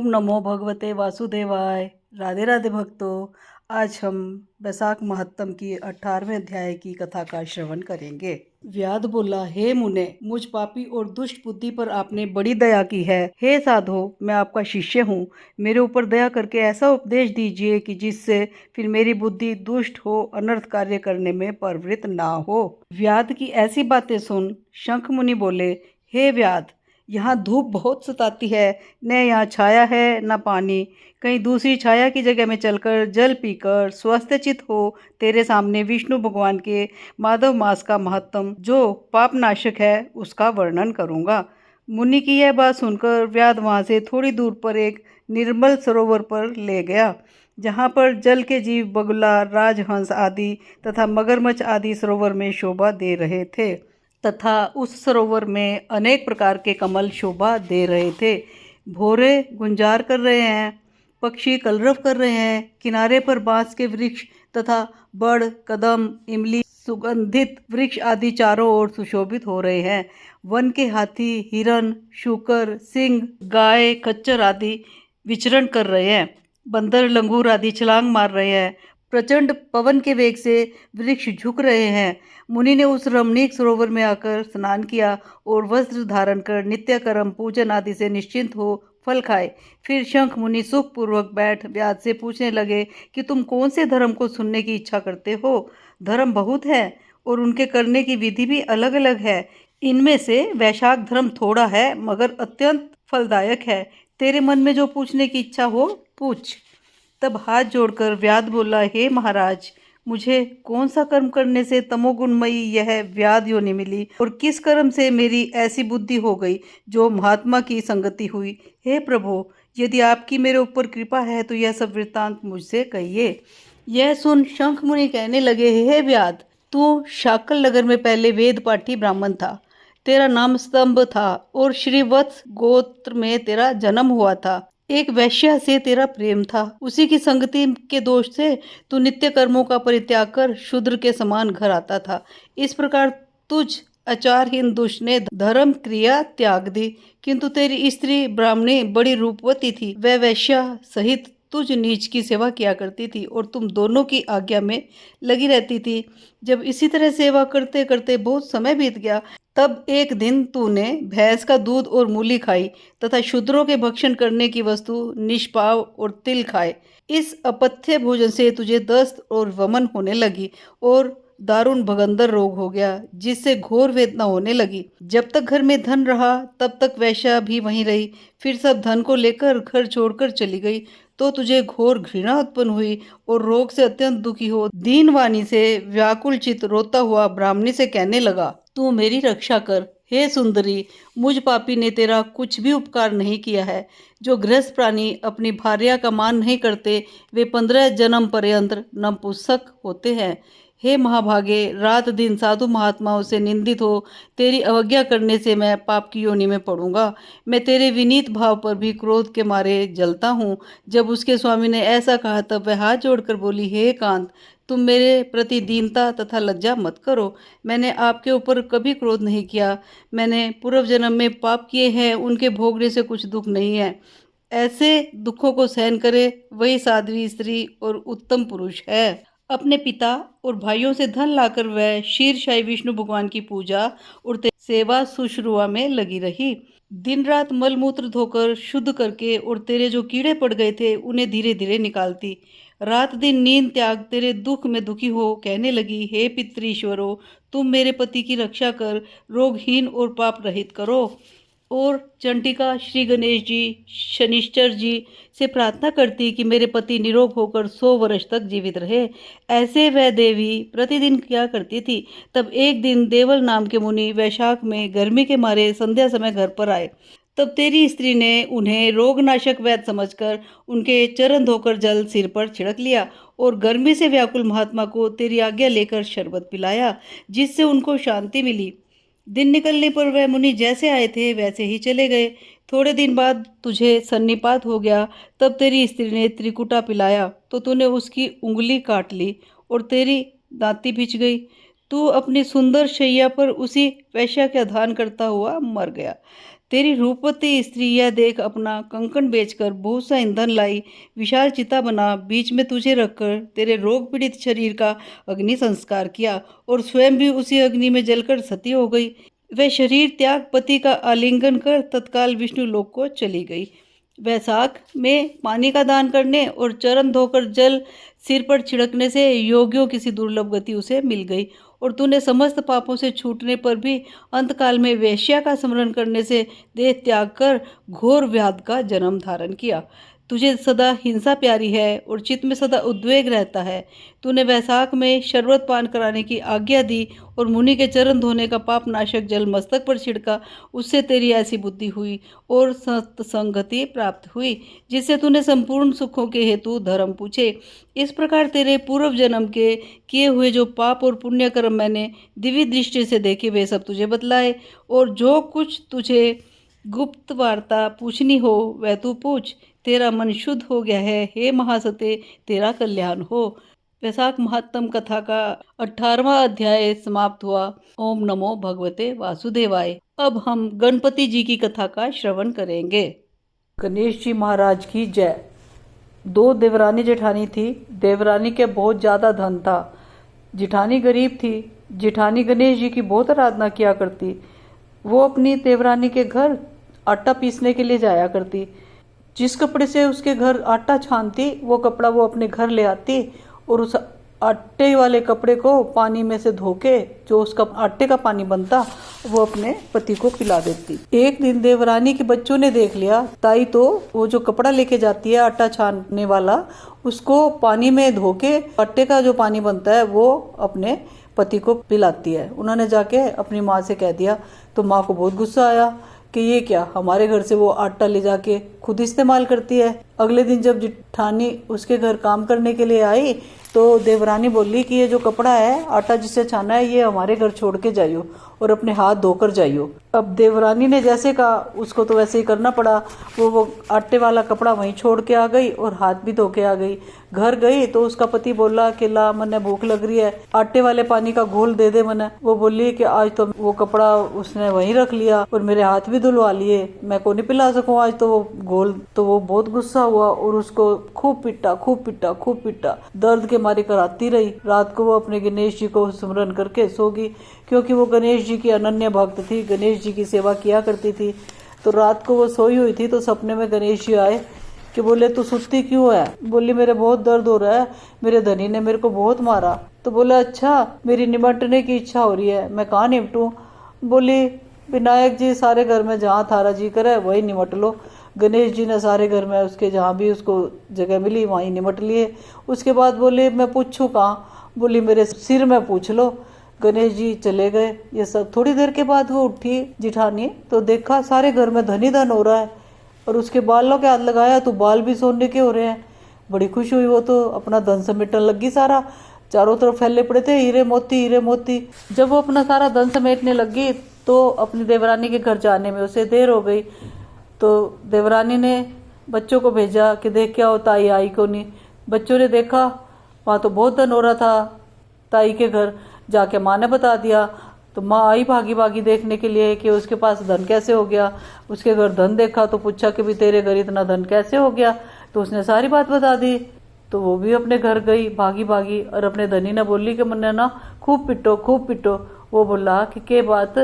नमो भगवते वासुदेवाय। राधे राधे भक्तों। आज हम वैशाख महत्तम की 18वें अध्याय की कथा का श्रवण करेंगे। व्याध बोला, हे मुने, मुझ पापी और दुष्ट बुद्धि पर आपने बड़ी दया की है। हे साधो, मैं आपका शिष्य हूँ। मेरे ऊपर दया करके ऐसा उपदेश दीजिए कि जिससे फिर मेरी बुद्धि दुष्ट हो, अनर्थ कार्य करने में प्रवृत्त ना हो। व्याध की ऐसी बातें सुन शंख मुनि बोले, हे व्याध, यहाँ धूप बहुत सताती है, न यहाँ छाया है न पानी। कहीं दूसरी छाया की जगह में चलकर जल पीकर स्वस्थचित हो तेरे सामने विष्णु भगवान के माधव मास का महत्तम जो पाप नाशक है उसका वर्णन करूँगा। मुनि की यह बात सुनकर व्याध वहाँ से थोड़ी दूर पर एक निर्मल सरोवर पर ले गया, जहाँ पर जल के जीव बगुला, राजहंस आदि तथा मगरमच्छ आदि सरोवर में शोभा दे रहे थे तथा उस सरोवर में अनेक प्रकार के कमल शोभा दे रहे थे। भौरे गुंजार कर रहे हैं, पक्षी कलरव कर रहे हैं। किनारे पर बांस के वृक्ष तथा बड़, कदम, इमली, सुगंधित वृक्ष आदि चारों ओर सुशोभित हो रहे हैं। वन के हाथी, हिरन, शूकर, सिंह, गाय, खच्चर आदि विचरण कर रहे हैं। बंदर, लंगूर आदि छलांग मार रहे हैं। प्रचंड पवन के वेग से वृक्ष झुक रहे हैं। मुनि ने उस रमणीक सरोवर में आकर स्नान किया और वस्त्र धारण कर नित्य कर्म पूजन आदि से निश्चिंत हो फल खाए। फिर शंख मुनि सुख पूर्वक बैठ व्याध से पूछने लगे कि तुम कौन से धर्म को सुनने की इच्छा करते हो। धर्म बहुत है और उनके करने की विधि भी अलग अलग है। इनमें से वैशाख धर्म थोड़ा है मगर अत्यंत फलदायक है। तेरे मन में जो पूछने की इच्छा हो पूछ। तब हाथ जोड़कर व्याध बोला, हे महाराज, मुझे कौन सा कर्म करने से तमोगुणमयी यह व्याध योनि मिली और किस कर्म से मेरी ऐसी बुद्धि हो गई जो महात्मा की संगति हुई। हे प्रभु, यदि आपकी मेरे ऊपर कृपा है तो यह सब वृत्तांत मुझसे कहिए। यह सुन शंख मुनि कहने लगे, हे व्याध, तू शाकल नगर में पहले वेद पाठी ब्राह्मण था। तेरा नाम स्तंभ था और श्रीवत्स गोत्र में तेरा जन्म हुआ था। एक वैश्या से तेरा प्रेम था। उसी की संगति के दोष से तू नित्य कर्मों का परित्याग कर शूद्र के समान घर आता था। इस प्रकार तुझ आचारहीन दुष्ट ने धर्म क्रिया त्याग दी, किंतु तेरी स्त्री ब्राह्मणी बड़ी रूपवती थी। वह वैश्या सहित तुझ नीच की सेवा किया करती थी और तुम दोनों की आज्ञा में लगी रहती थी। जब इसी तरह सेवा करते करते बहुत समय बीत गया, तब एक दिन तूने भैंस का दूध और मूली खाई तथा शूद्रों के भक्षण करने की वस्तु निष्पाव और तिल खाए। इस अपथ्य भोजन से तुझे दस्त और वमन होने लगी और दारुण भगंदर रोग हो गया, जिससे घोर वेदना होने लगी। जब तक घर में धन रहा तब तक वैश्या भी वहीं रही। फिर सब धन को लेकर घर छोड़कर चली गई तो तुझे घोर घृणा उत्पन्न हुई और रोग से अत्यंत दुखी हो दीन वाणी से व्याकुल चित रोता हुआ ब्राह्मणी से कहने लगा, तू मेरी रक्षा कर। हे सुंदरी, मुझ पापी ने तेरा कुछ भी उपकार नहीं किया है। जो गृहस्थ प्राणी अपनी भार्या का मान नहीं करते वे 15 जन्म पर्यंत नपुंसक होते हैं। हे महाभागे, रात दिन साधु महात्माओं से निंदित हो तेरी अवज्ञा करने से मैं पाप की योनि में पड़ूंगा। मैं तेरे विनीत भाव पर भी क्रोध के मारे जलता हूँ। जब उसके स्वामी ने ऐसा कहा तब वह हाथ जोड़कर बोली, हे कांत, तुम मेरे प्रति दीनता तथा लज्जा मत करो। मैंने आपके ऊपर कभी क्रोध नहीं किया। मैंने पूर्व जन्म में पाप किए हैं, उनके भोगने से कुछ दुख नहीं है। ऐसे दुखों को सहन करे वही साध्वी स्त्री और उत्तम पुरुष है। अपने पिता और भाइयों से धन लाकर वह शीरशाही विष्णु भगवान की पूजा और सेवा शुश्रूषा में लगी रही। दिन रात मलमूत्र धोकर शुद्ध करके और तेरे जो कीड़े पड़ गए थे उन्हें धीरे धीरे निकालती। रात दिन नींद त्याग तेरे दुख में दुखी हो कहने लगी, हे पितृश्वरो, तुम मेरे पति की रक्षा कर रोगहीन और पाप रहित करो। और चंडिका श्री गणेश जी, शनिश्चर जी से प्रार्थना करती कि मेरे पति निरोग होकर 100 वर्ष तक जीवित रहे। ऐसे वह देवी प्रतिदिन किया करती थी। तब एक दिन देवल नाम के मुनि वैशाख में गर्मी के मारे संध्या समय घर पर आए। तब तेरी स्त्री ने उन्हें रोगनाशक वैद्य समझकर उनके चरण धोकर जल सिर पर छिड़क लिया और गर्मी से व्याकुल महात्मा को तेरी आज्ञा लेकर शरबत पिलाया, जिससे उनको शांति मिली। दिन निकलने पर वह मुनि जैसे आए थे वैसे ही चले गए। थोड़े दिन बाद तुझे सन्निपात हो गया। तब तेरी स्त्री ने त्रिकुटा पिलाया तो तूने उसकी उंगली काट ली और तेरी दांती भिंच गई। तू अपनी सुंदर शैया पर उसी वैश्या का ध्यान करता हुआ मर गया। तेरी रूपवती स्त्री यह देख अपना कंकण बेचकर बहुत सा ईंधन लाई, विशाल चिता बना, बीच में तुझे रखकर तेरे रोग पीड़ित शरीर का अग्नि संस्कार किया और स्वयं भी उसी अग्नि में जलकर सती हो गई। वह शरीर त्याग पति का आलिंगन कर तत्काल विष्णु लोक को चली गई। वैशाख में पानी का दान करने और चरण धोकर जल सिर पर छिड़कने से योगियों किसी दुर्लभ गति उसे मिल गई और तूने समस्त पापों से छूटने पर भी अंतकाल में वेश्या का स्मरण करने से देह त्याग कर घोर व्याध का जन्म धारण किया। तुझे सदा हिंसा प्यारी है और चित्त में सदा उद्वेग रहता है। तूने वैशाख में शरबत पान कराने की आज्ञा दी और मुनि के चरण धोने का पाप नाशक जल मस्तक पर छिड़का, उससे तेरी ऐसी बुद्धि हुई और सत्संगति प्राप्त हुई जिससे तूने संपूर्ण सुखों के हेतु धर्म पूछे। इस प्रकार तेरे पूर्व जन्म के किए हुए जो पाप और पुण्य कर्म मैंने दिव्य दृष्टि से देखे वे सब तुझे बतलाए और जो कुछ तुझे गुप्त वार्ता पूछनी हो वह तू पूछ। तेरा मन शुद्ध हो गया है, हे महासते, तेरा कल्याण हो। वैशाख महात्म कथा का 18वां अध्याय समाप्त हुआ। ओम नमो भगवते वासुदेवाय। अब हम गणपति जी की कथा का श्रवण करेंगे। गणेश जी महाराज की जय। दो देवरानी जेठानी थी। देवरानी के बहुत ज्यादा धन था। जेठानी गरीब थी। जेठानी गणेश जी की बहुत आराधना किया करती। वो अपनी देवरानी के घर आटा पीसने के लिए जाया करती। जिस कपड़े से उसके घर आटा छानती वो कपड़ा वो अपने घर ले आती और उस आटे वाले कपड़े को पानी में से धो के जो उसका आटे का पानी बनता वो अपने पति को पिला देती। एक दिन देवरानी के बच्चों ने देख लिया, ताई तो वो जो कपड़ा लेके जाती है आटा छानने वाला उसको पानी में धो के आटे का जो पानी बनता है वो अपने पति को पिलाती है। उन्होंने जाके अपनी माँ से कह दिया तो माँ को बहुत गुस्सा आया कि ये क्या, हमारे घर से वो आटा ले जाके खुद इस्तेमाल करती है। अगले दिन जब जेठानी उसके घर काम करने के लिए आई तो देवरानी बोली कि ये जो कपड़ा है आटा जिससे छाना है ये हमारे घर छोड़ के जाइयो और अपने हाथ धोकर जाइयो। अब देवरानी ने जैसे कहा उसको तो वैसे ही करना पड़ा। वो आटे वाला कपड़ा वहीं छोड़ के आ गई और हाथ भी धो के आ गई। घर गई तो उसका पति बोला कि ला मन्ने भूख लग रही है, आटे वाले पानी का घोल दे दे मन्ने। वो बोली कि आज तो वो कपड़ा उसने वहीं रख लिया और मेरे हाथ भी धुलवा लिए, मैं को नहीं पिला सकूं आज तो वो घोल। तो वो बहुत गुस्सा हुआ और उसको खूब पिटा खूब पिटा खूब पिटा। दर्द के मारे कराती रही। रात को वो अपने गणेश जी को स्मरण करके सो गई क्योंकि वो गणेश जी की अनन्य भक्त थी, गणेश जी की सेवा किया करती थी। तो रात को वो सोई हुई थी तो सपने में गणेश जी आए कि बोले तू सुत्ती क्यों है? बोली मेरे बहुत दर्द हो रहा है, मेरे धनी ने मेरे को बहुत मारा। तो बोला अच्छा मेरी निमटने की इच्छा हो रही है, मैं कहाँ निपटूं? बोली विनायक जी सारे घर में जहाँ थारा जी करे वही निमट लो। गणेश जी ने सारे घर में उसके जहाँ भी उसको जगह मिली वहीं निमट लिए। उसके बाद बोले मैं पूछूं कहाँ? बोली मेरे सिर में पूछ लो। गणेश जी चले गए। ये सब थोड़ी देर के बाद वो उठी जेठानी तो देखा सारे घर में धन ही धन हो रहा है और उसके बालों के हाथ लगाया तो बाल भी सोने के हो रहे हैं। बड़ी खुश हुई वो तो अपना धन समेटने लगी। सारा चारों तरफ फैले पड़े थे हीरे मोती हीरे मोती। जब वो अपना सारा धन समेटने लगी तो अपनी देवरानी के घर जाने में उसे देर हो गई। तो देवरानी ने बच्चों को भेजा कि देख क्या हो ताई आई को नहीं। बच्चों ने देखा वहाँ तो बहुत धन हो रहा था ताई के घर। जाके माँ ने बता दिया तो माँ आई भागी भागी देखने के लिए कि उसके पास धन कैसे हो गया। उसके घर धन देखा तो पूछा कि भी तेरे घर इतना धन कैसे हो गया? तो उसने सारी बात बता दी। तो वो भी अपने घर गई भागी भागी और अपने धनी ने बोली कि मन्ने ना खूब पिटो खूब पिटो। वो बोला कि के बात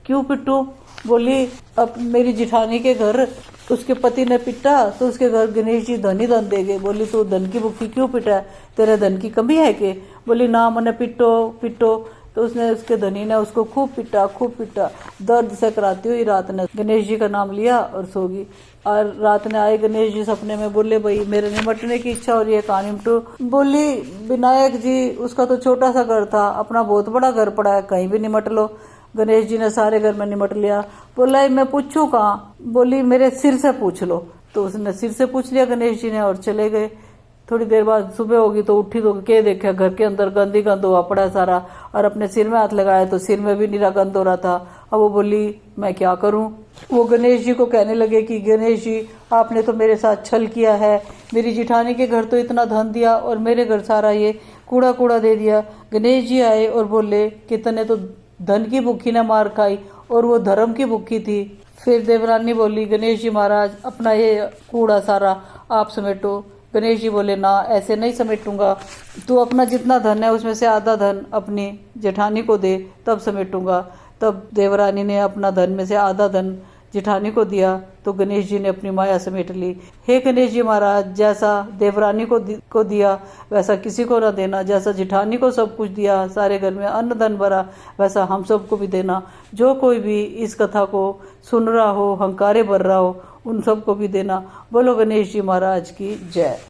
क्यों पिटू? बोली अब मेरी जिठानी के घर उसके पति ने पिटा तो उसके घर गणेश जी धन ही धन दे गए। बोली तू धन की भूखी क्यों पिटा है, तेरे धन की कमी है के? बोली ना मने पिटो पिटो। तो उसने उसके धनी ने उसको खूब पिटा। दर्द से कराती हुई रात ने गणेश जी का नाम लिया और सो गई। और रात ने आए गणेश जी सपने में, बोले भाई मेरे निमटने की इच्छा हो रही है, कहाँ निमटू? बोली विनायक जी उसका तो छोटा सा घर था, अपना बहुत बड़ा घर पड़ा है, कहीं भी निमट लो। गणेश जी ने सारे घर में निमट लिया। बोला मैं पूछूं कहाँ? बोली मेरे सिर से पूछ लो। तो उसने सिर से पूछ लिया गणेश जी ने और चले गए। थोड़ी देर बाद सुबह होगी तो उठी तो क्या देखा घर के अंदर गंदी गंद हुआ पड़ा सारा और अपने सिर में हाथ लगाया तो सिर में भी नीरा गंद हो रहा था। अब वो बोली मैं क्या करूं? वो गणेश जी को कहने लगे कि गणेश जी आपने तो मेरे साथ छल किया है, मेरी जिठानी के घर तो इतना धन दिया और मेरे घर सारा ये कूड़ा कूड़ा दे दिया। गणेश जी आए और बोले कि तने तो धन की भूखी ने मार खाई और वो धर्म की भूखी थी। फिर देवरानी बोली, गणेश जी महाराज अपना ये कूड़ा सारा आप समेटो। गणेश जी बोले, ना ऐसे नहीं समेटूंगा, तू अपना जितना धन है उसमें से आधा धन अपनी जेठानी को दे, तब समेटूंगा। तब देवरानी ने अपना धन में से आधा धन जेठानी को दिया, तो गणेश जी ने अपनी माया समेट ली। हे गणेश जी महाराज, जैसा देवरानी को दिया वैसा किसी को ना देना, जैसा जेठानी को सब कुछ दिया, सारे घर में अन्न धन भरा, वैसा हम सबको भी देना। जो कोई भी इस कथा को सुन रहा हो, हंकारे भर रहा हो, उन सबको भी देना। बोलो गणेश जी महाराज की जय।